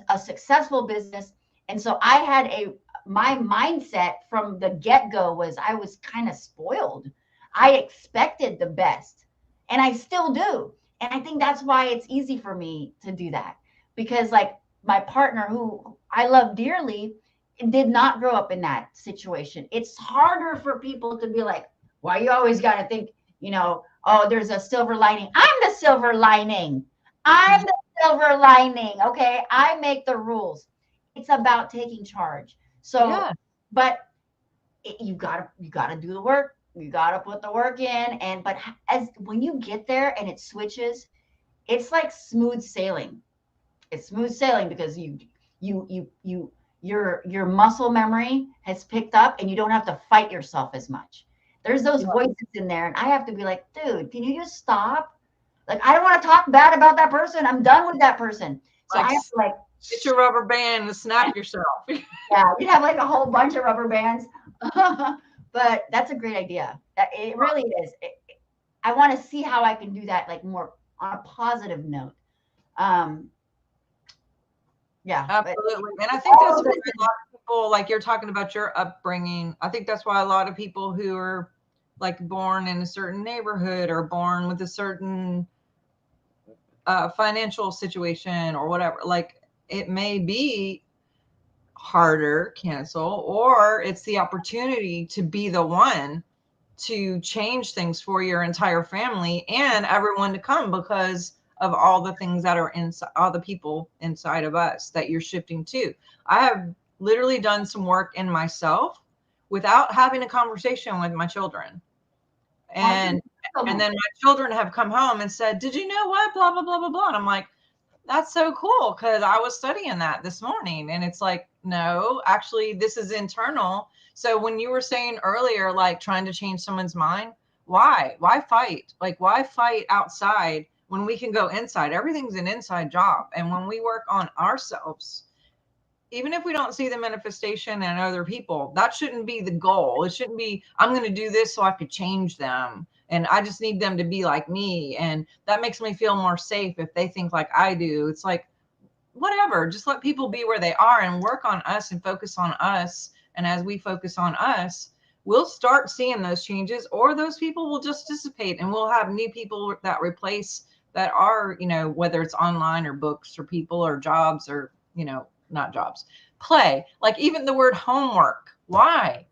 a successful business. And so I had my mindset from the get-go was I was kind of spoiled. I expected the best, and I still do. And I think that's why it's easy for me to do that, because like my partner, who I love dearly, did not grow up in that situation. It's harder for people to be like, why you always got to think, oh, there's a silver lining. I'm the silver lining. I'm the silver lining. Okay. I make the rules. It's about taking charge. So, Yeah. but you gotta do the work. You gotta put the work in. But as when you get there and it switches, it's like smooth sailing. It's smooth sailing because your muscle memory has picked up, and you don't have to fight yourself as much. There's those voices in there, and I have to be like, dude, can you just stop? Like, I don't want to talk bad about that person. I'm done with that person. So I have to get your rubber band and snap yourself. Yeah, you'd have like a whole bunch of rubber bands. But that's a great idea. It really is. I want to see how I can do that, like more on a positive note. Yeah, absolutely. And I think that's why a lot of people, like you're talking about your upbringing, I think that's why a lot of people who are like born in a certain neighborhood or born with a certain financial situation or whatever, like it may be harder cancel, or it's the opportunity to be the one to change things for your entire family and everyone to come, because of all the things that are inside, all the people inside of us that you're shifting to. I have literally done some work in myself without having a conversation with my children. And then my children have come home and said, did you know what, blah, blah, blah, blah, blah. And I'm like, that's so cool, because I was studying that this morning. And it's like, no, actually, this is internal. So when you were saying earlier, like trying to change someone's mind, why fight? Like, why fight outside when we can go inside? Everything's an inside job. And when we work on ourselves, even if we don't see the manifestation in other people, that shouldn't be the goal. It shouldn't be, I'm going to do this so I could change them, and I just need them to be like me, and that makes me feel more safe if they think like I do. It's like, whatever, just let people be where they are and work on us and focus on us. And as we focus on us, we'll start seeing those changes, or those people will just dissipate, and we'll have new people that replace, that are, whether it's online or books or people or jobs or, not jobs, play. Like even the word homework. Why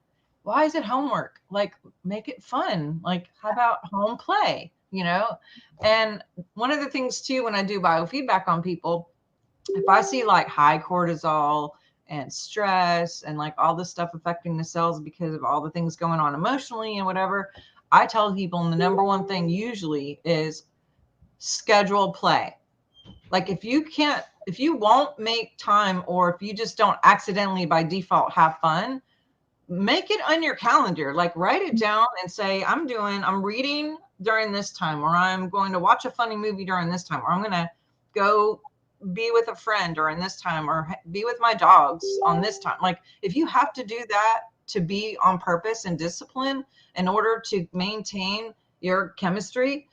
is it homework? Like, make it fun. Like, how about home play? And one of the things too, when I do biofeedback on people, if I see like high cortisol and stress and like all this stuff affecting the cells because of all the things going on emotionally and whatever, I tell people the number one thing usually is schedule play. Like if you won't make time, or if you just don't accidentally by default have fun, make it on your calendar. Like write it down and say, I'm reading during this time, or I'm going to watch a funny movie during this time, or I'm going to go be with a friend during this time, or be with my dogs on this time. Like if you have to do that to be on purpose and discipline in order to maintain your chemistry,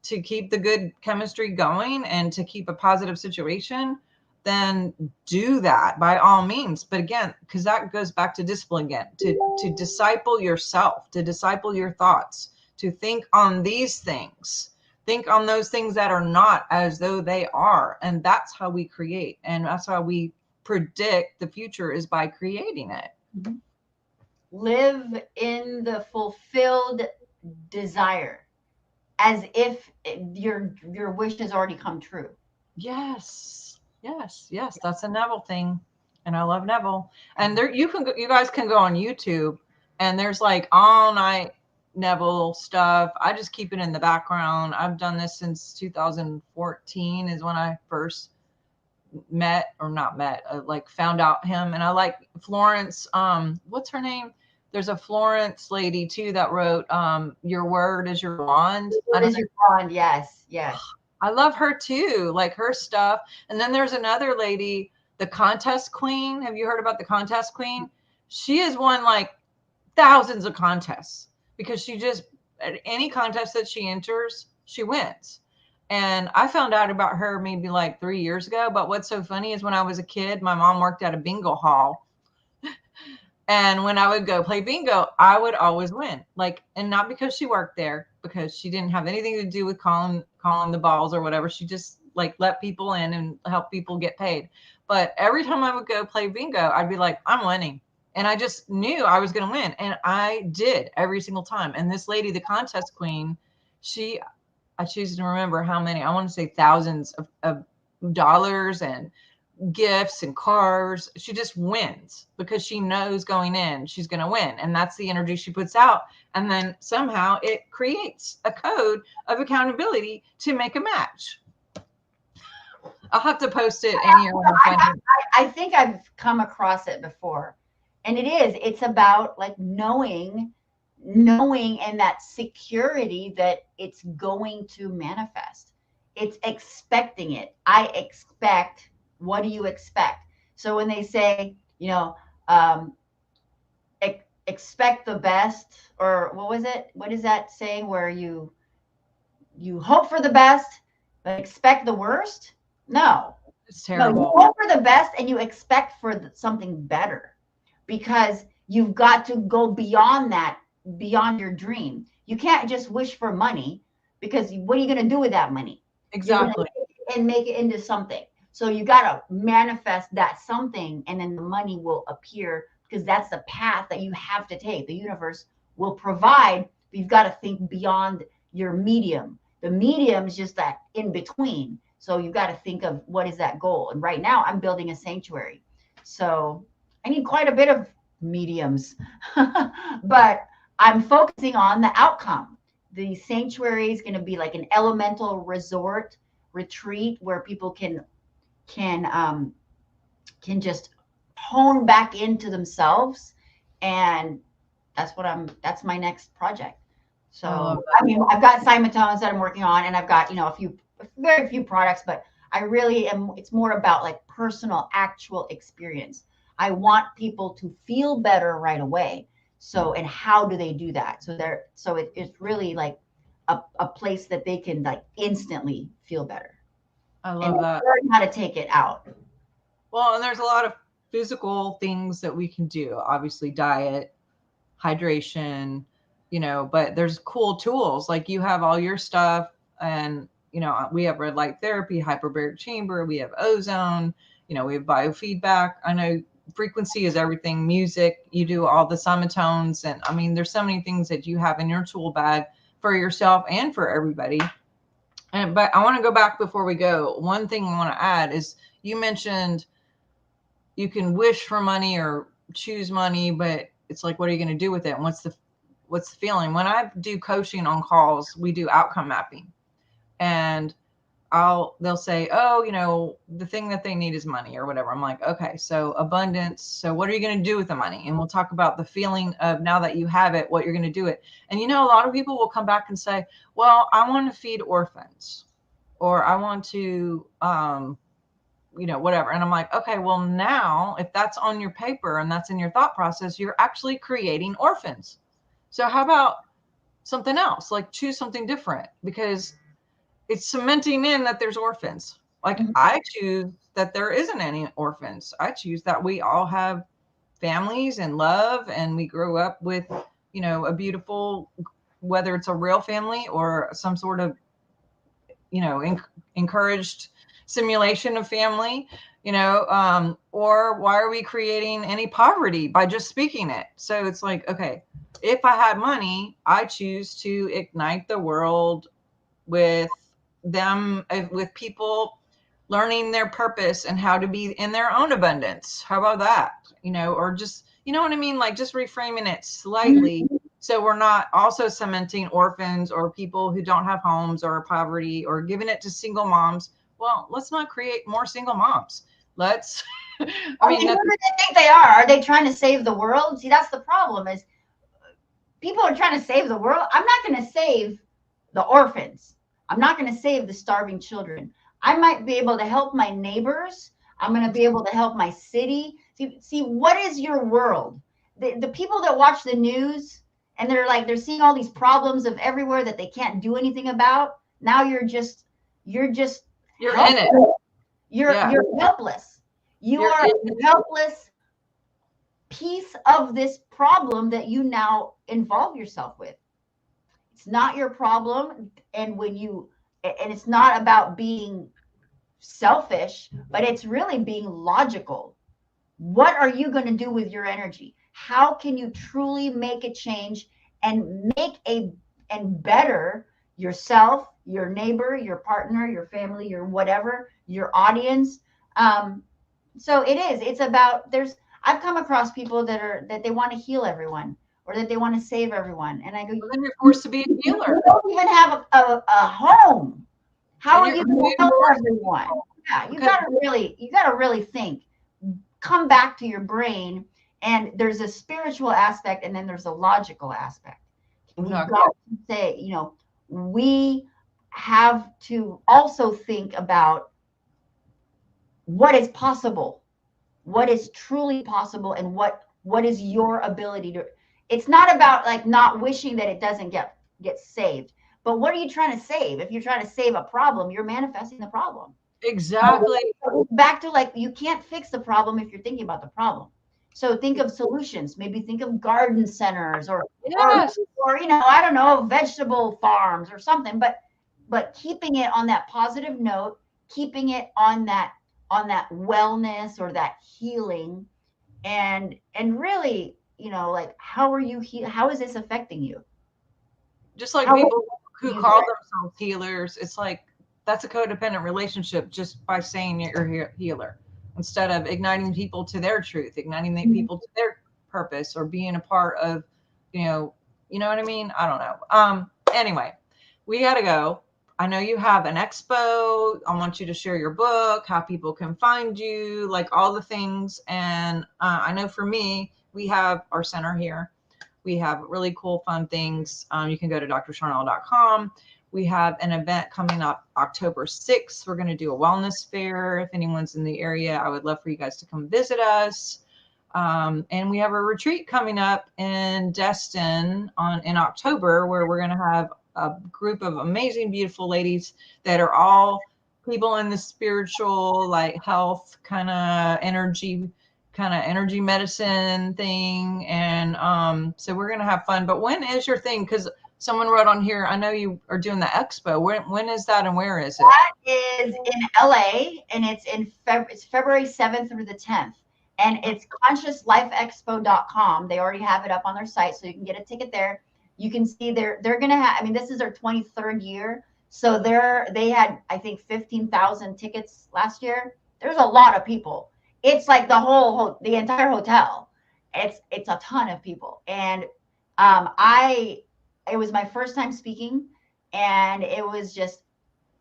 to keep the good chemistry going and to keep a positive situation, then do that by all means. But again, because that goes back to discipline again, to disciple yourself, to disciple your thoughts, to think on these things, think on those things that are not as though they are. And that's how we create. And that's how we predict the future, is by creating it. Mm-hmm. Live in the fulfilled desire, as if your wish has already come true. Yes, that's a Neville thing, and I love Neville. And there, you guys can go on YouTube, and there's like all night Neville stuff. I just keep it in the background. I've done this since 2014 is when I first like found out him. And I like Florence, what's her name? There's a Florence lady too that wrote Your Word is Your Wand. What is your wand? Yes. I love her too, like her stuff. And then there's another lady, the Contest Queen. Have you heard about the Contest Queen? She has won like thousands of contests, because she just, at any contest that she enters, she wins. And I found out about her maybe like 3 years ago. But what's so funny is when I was a kid, my mom worked at a bingo hall. And when I would go play bingo, I would always win. Like, and not because she worked there, because she didn't have anything to do with calling the balls or whatever. She just like let people in and help people get paid. But every time I would go play bingo, I'd be like, I'm winning. And I just knew I was going to win. And I did every single time. And this lady, the Contest Queen, I choose to remember how many, I want to say thousands of dollars and gifts and cars. She just wins because she knows going in she's going to win, and that's the energy she puts out. And then somehow it creates a code of accountability to make a match. I'll have to post it in here. I think I've come across it before, and it's about like knowing and that security that it's going to manifest. It's expecting it. I expect. What do you expect? So when they say, expect the best, or what was it? What is that saying where you hope for the best, but expect the worst? No, it's terrible. No, you hope for the best and you expect for something better, because you've got to go beyond that, beyond your dream. You can't just wish for money, because what are you going to do with that money? Exactly. And make it into something. So you got to manifest that something, and then the money will appear, because that's the path that you have to take. The universe will provide, but you've got to think beyond your medium. The medium is just that in between. So you've got to think of what is that goal. And right now I'm building a sanctuary. So I need quite a bit of mediums, but I'm focusing on the outcome. The sanctuary is going to be like an elemental resort retreat where people can just hone back into themselves, and that's my next project. So I mean, I've got Cymotones that I'm working on, and I've got very few products, but I really am. It's more about like personal, actual experience. I want people to feel better right away. So, and how do they do that? So it's really like a place that they can like instantly feel better. I love that. Learn how to take it out. Well, and there's a lot of physical things that we can do. Obviously, diet, hydration, but there's cool tools. Like you have all your stuff, and we have red light therapy, hyperbaric chamber, we have ozone, we have biofeedback. I know frequency is everything. Music, you do all the Cymotones, and I mean, there's so many things that you have in your tool bag for yourself and for everybody. But I want to go back before we go. One thing I want to add is you mentioned you can wish for money or choose money, but it's like, what are you going to do with it? And what's the feeling? When I do coaching on calls, we do outcome mapping, and they'll say, oh, the thing that they need is money or whatever. I'm like, okay, so abundance. So what are you going to do with the money? And we'll talk about the feeling of now that you have it, what you're going to do it. And, a lot of people will come back and say, well, I want to feed orphans, or I want to, whatever. And I'm like, okay, well, now if that's on your paper and that's in your thought process, you're actually creating orphans. So how about something else? Like choose something different, because it's cementing in that there's orphans. Like I choose that there isn't any orphans. I choose that we all have families and love, and we grew up with, a beautiful, whether it's a real family or some sort of, encouraged simulation of family, or why are we creating any poverty by just speaking it? So it's like, okay, if I had money, I choose to ignite the world with with people learning their purpose and how to be in their own abundance. How about that? Or just, you know what I mean? Like just reframing it slightly. So we're not also cementing orphans or people who don't have homes or poverty, or giving it to single moms. Well, let's not create more single moms. Let's, I mean, who do they think they are? Are they trying to save the world? See, that's the problem, is people are trying to save the world. I'm not going to save the orphans. I'm not going to save the starving children. I might be able to help my neighbors. I'm going to be able to help my city. See, what is your world? The people that watch the news and they're seeing all these problems of everywhere that they can't do anything about. Now you're in helpless. it. You're helpless. You are a helpless piece of this problem that you now involve yourself with. It's not your problem. And it's not about being selfish, but it's really being logical. What are you going to do with your energy? How can you truly make a change and better yourself, your neighbor, your partner, your family, your whatever, your audience? So it's about, I've come across people that they want to heal everyone, or that they want to save everyone. And I go, well, then you're forced to be a healer. You don't even have a home. How are you going to help everyone? Yeah, you got to really think. Come back to your brain, and there's a spiritual aspect, and then there's a logical aspect. We've got to say, we have to also think about what is possible, what is truly possible, and what is your ability to. It's not about like not wishing that it doesn't get saved, but what are you trying to save? If you're trying to save a problem, you're manifesting the problem. Exactly. Back to, like, you can't fix the problem if you're thinking about the problem. So think of solutions. Maybe think of garden centers, or I don't know, vegetable farms or something. But keeping it on that positive note, keeping it on that wellness or that healing, and really, like, how is this affecting you? Just like people who call themselves healers, it's like that's a codependent relationship just by saying you're a healer, instead of igniting people to their truth, igniting people to their purpose, or being a part of, you know what I mean? I don't know. Anyway, we got to go. I know you have an expo. I want you to share your book, how people can find you, like all the things. And I know for me, we have our center here. We have really cool, fun things. You can go to drsharnael.com. We have an event coming up October 6th. We're going to do a wellness fair. If anyone's in the area, I would love for you guys to come visit us. And we have a retreat coming up in Destin in October, where we're going to have a group of amazing, beautiful ladies that are all people in the spiritual, like health kind of energy medicine thing. And so we're going to have fun. But when is your thing? Because someone wrote on here, I know you are doing the expo. When is that, and where is it? That is in LA, and it's February 7th through the 10th. And it's consciouslifeexpo.com. They already have it up on their site, so you can get a ticket there. You can see they're going to have, I mean, this is their 23rd year. So they had, I think, 15,000 tickets last year. There's a lot of people. It's like the entire hotel. It's a ton of people. And it was my first time speaking, and it was just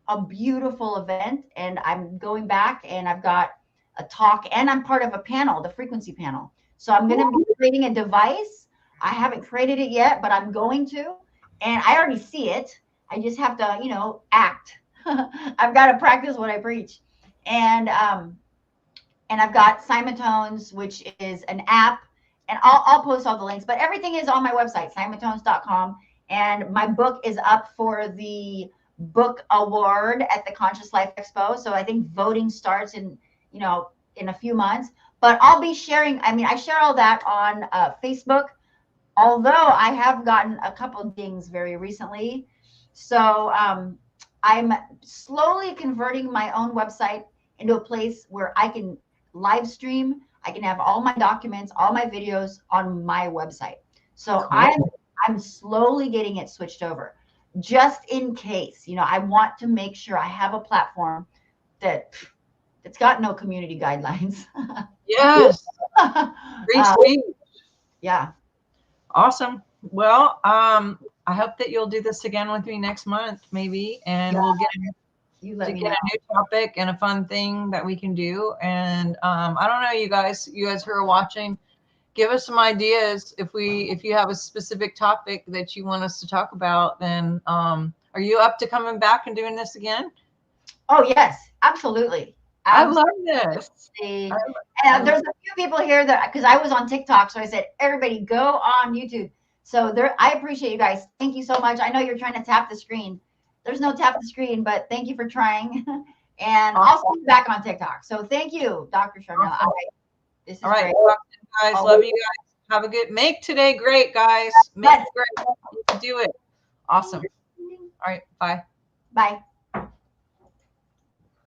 a beautiful event. And I'm going back, and I've got a talk, and I'm part of a panel, the frequency panel. So I'm going to be creating a device. I haven't created it yet, but I'm going to, and I already see it. I just have to, act. I've got to practice what I preach. And I've got Cymotones, which is an app, and I'll post all the links, but everything is on my website, cymotones.com. And my book is up for the book award at the Conscious Life Expo. So I think voting starts in, in a few months. But I'll be sharing, I share all that on Facebook, although I have gotten a couple of dings very recently. So I'm slowly converting my own website into a place where I can live stream. I can have all my documents, all my videos on my website. So Cool. I'm slowly getting it switched over, just in case. I want to make sure I have a platform that it's got no community guidelines. Yes. Free uh, speech. yeah. Awesome. Well, I hope that you'll do this again with me next month, maybe, and Yeah, we'll get you let to me get know. a new topic and a fun thing that we can do. And I don't know, you guys who are watching, give us some ideas. If you have a specific topic that you want us to talk about, then are you up to coming back and doing this again? Oh yes, absolutely. I love this. I, And I, there's a few people here that, because I was on TikTok, so I said, everybody go on YouTube. So there, I appreciate you guys. Thank you so much. I know you're trying to tap the screen. There's no tap the screen, but thank you for trying. And I'll see you back on TikTok. So thank you, Dr.Sharnael. awesome. This is All right, great. guys, Oh, love you guys. Have a good, make today great, guys. Make it great. You can do it. Awesome. All right, bye. bye.